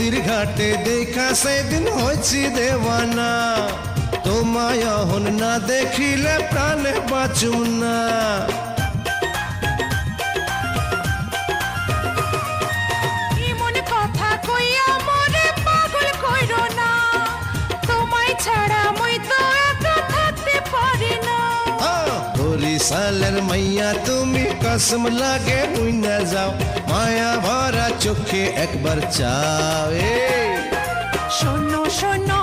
নদীর ঘাটে দেখা সেদিন হয়েছি দেওয়ানা, তোমায় অহন না দেখিলে প্রাণে বাঁচুম না। এমন কথা কইয়া মরে পাগল কইরো না, তোমায় ছাড়া মই তো একা থাকতে পারি না। বরিশালের মাইয়া তুমি কসম লাগে মুই না যাও, মায়া ভরা চোখে একবার চাও। শোনো শোনো